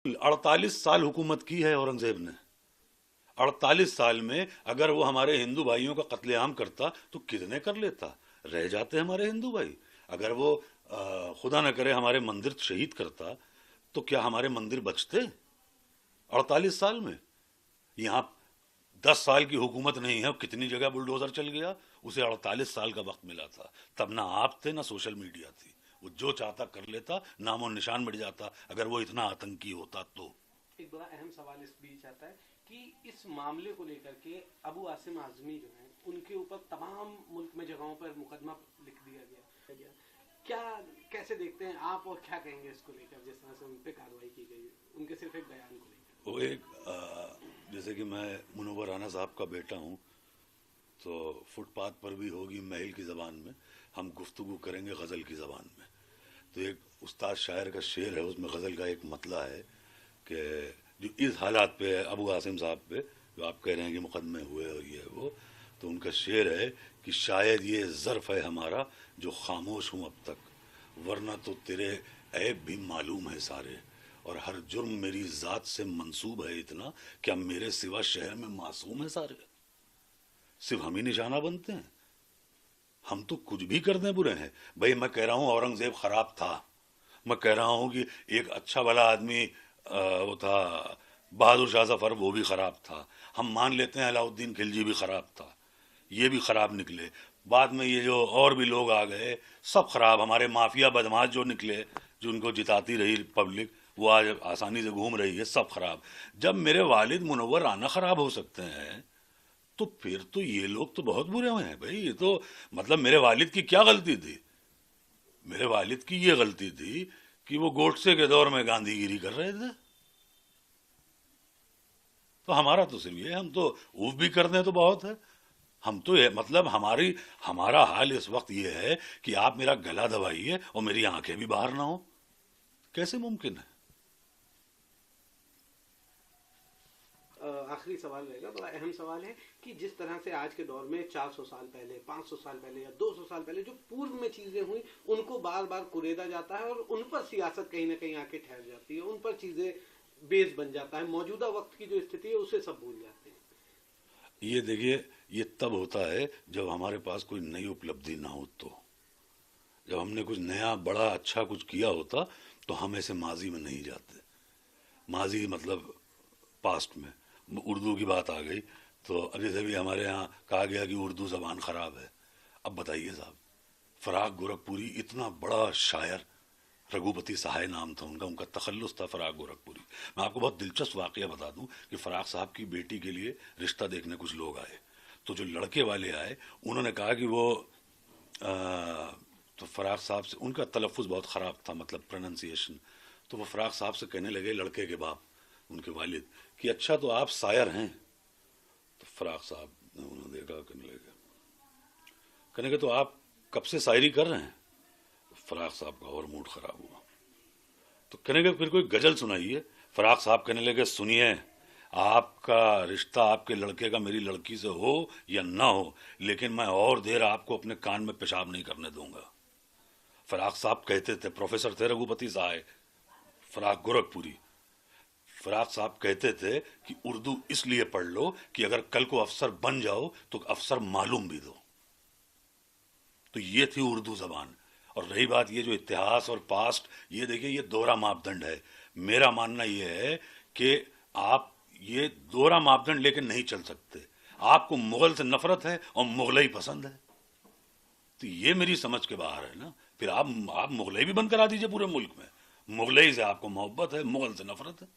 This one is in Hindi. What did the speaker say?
48 साल हुकूमत की है औरंगजेब ने। 48 साल में अगर वो हमारे हिंदू भाइयों का कत्लेआम करता तो कितने कर लेता। रह जाते हमारे हिंदू भाई। अगर वो खुदा न करे हमारे मंदिर शहीद करता तो क्या हमारे मंदिर बचते 48 साल में? यहाँ 10 साल की हुकूमत नहीं है, कितनी जगह बुलडोजर चल गया। उसे 48 साल का वक्त मिला था। तब ना आप थे ना सोशल मीडिया थी। वो जो चाहता कर लेता, नामो निशान मिट जाता। अगर वो इतना आतंकी होता तो। एक बड़ा अहम सवाल इस बीच आता है कि इस मामले को लेकर के अबू आसिम आजमी जो हैं उनके ऊपर तमाम मुल्क में जगहों पर मुकदमा लिख दिया गया। क्या कैसे देखते हैं आप और क्या कहेंगे इसको लेकर, जिस तरह से उन पर कार्रवाई की गई उनके सिर्फ एक बयान को लेकर? वो एक जैसे कि मैं मुनव्वर राना साहब का बेटा हूँ, तो फुटपाथ पर भी होगी महल की ज़बान में, हम गुफ्तगू करेंगे गज़ल की ज़बान में। तो एक उस्ताद शायर का शेर है, उसमें गज़ल का एक मतला है कि जो इस हालात पे है अबू आसिम साहब पे, जो आप कह रहे हैं कि मुकदमे हुए और ये वो, तो उनका शेर है कि शायद ये ज़र्फ़ है हमारा जो खामोश हूँ अब तक, वरना तो तेरे ऐब भी मालूम है सारे, और हर जुर्म मेरी ज़ात से मंसूब है इतना, क्या मेरे सिवा शहर में मासूम है सारे। सिर्फ हम ही निशाना बनते हैं? हम तो कुछ भी कर दें बुरे हैं। भाई मैं कह रहा हूँ औरंगजेब खराब था, मैं कह रहा हूँ कि एक अच्छा भला आदमी वो था बहादुर शाह जफर, वो भी खराब था। हम मान लेते हैं अलाउद्दीन खिलजी भी खराब था, ये भी खराब निकले। बाद में ये जो और भी लोग आ गए सब खराब। हमारे माफिया बदमाश जो निकले, जो उनको जिताती रही पब्लिक, वो आज आसानी से घूम रही है, सब खराब। जब मेरे वालिद मुनव्वर राना खराब हो सकते हैं तो फिर तो ये लोग तो बहुत बुरे हुए हैं भाई। ये तो मतलब मेरे वालिद की क्या गलती थी? मेरे वालिद की ये गलती थी कि वो गोडसे के दौर में गांधीगिरी कर रहे थे। तो हमारा तो सिर्फ ये, हम तो ऊफ भी कर दें तो बहुत है। हम तो ये मतलब हमारा हाल इस वक्त ये है कि आप मेरा गला दबाइए और मेरी आंखें भी बाहर ना हो। कैसे मुमकिन है? आखिरी सवाल रहेगा, बड़ा अहम सवाल है कि जिस तरह से आज के दौर में 400 साल पहले, 500 साल पहले या 200 साल पहले जो पूर्व में चीजें हुई उनको बार बार कुरेदा जाता है और उन पर सियासत कहीं ना कहीं आके ठहर जाती है, उन पर चीजें बेस बन जाता है। मौजूदा वक्त की जो स्थिति है उसे सब भूल जाते हैं। ये देखिए, ये तब होता है जब हमारे पास कोई नई उपलब्धि ना हो। तो जब हमने कुछ नया बड़ा अच्छा कुछ किया होता तो हम ऐसे माजी में नहीं जाते। माजी मतलब पास्ट में। उर्दू की बात आ गई तो अभी से भी हमारे यहाँ कहा गया कि उर्दू ज़बान ख़राब है। अब बताइए साहब, फ़राग गोरखपुरी इतना बड़ा शायर, रघुपति सहाय नाम था उनका, उनका तखल्लुस था फ़राग गोरखपुरी। मैं आपको बहुत दिलचस्प वाक़या बता दूं कि फ़राग साहब की बेटी के लिए रिश्ता देखने कुछ लोग आए। तो जो लड़के वाले आए उन्होंने कहा कि वो तो फ़राग साहब से, उनका तलफ़ुज़ बहुत ख़राब था, मतलब प्रोनंसिएशन। तो वो फ़राग साहब से कहने लगे, लड़के के बाप, उनके वालिद, कि अच्छा तो आप शायर हैं? तो फ़राग साहब ने उन्हें देखा, कहने लगे तो आप कब से शायरी कर रहे हैं? फ़राग साहब का और मूड ख़राब हुआ। तो कहने लगे फिर कोई गज़ल सुनाइए। फ़राग साहब कहने लगे, सुनिए, आपका रिश्ता आपके लड़के का मेरी लड़की से हो या ना हो, लेकिन मैं और देर आपको अपने कान में पेशाब नहीं करने दूंगा। फ़राग साहब कहते थे, प्रोफेसर थे रघुपति साहब फ़राग गोरखपुरी। फ़राग साहब कहते थे कि उर्दू इसलिए पढ़ लो कि अगर कल को अफसर बन जाओ तो अफसर मालूम भी दो। तो ये थी उर्दू ज़बान। और रही बात ये जो इतिहास और पास्ट, ये देखिए ये दोहरा मापदंड है। मेरा मानना ये है कि आप ये दोहरा मापदंड लेकर नहीं चल सकते। आपको मुगल से नफरत है और मुगलई पसंद है, तो ये मेरी समझ के बाहर है ना। फिर आप मुगलई भी बंद करा दीजिए पूरे मुल्क में। मुगलई से आपको मोहब्बत है, मुगल से नफरत है।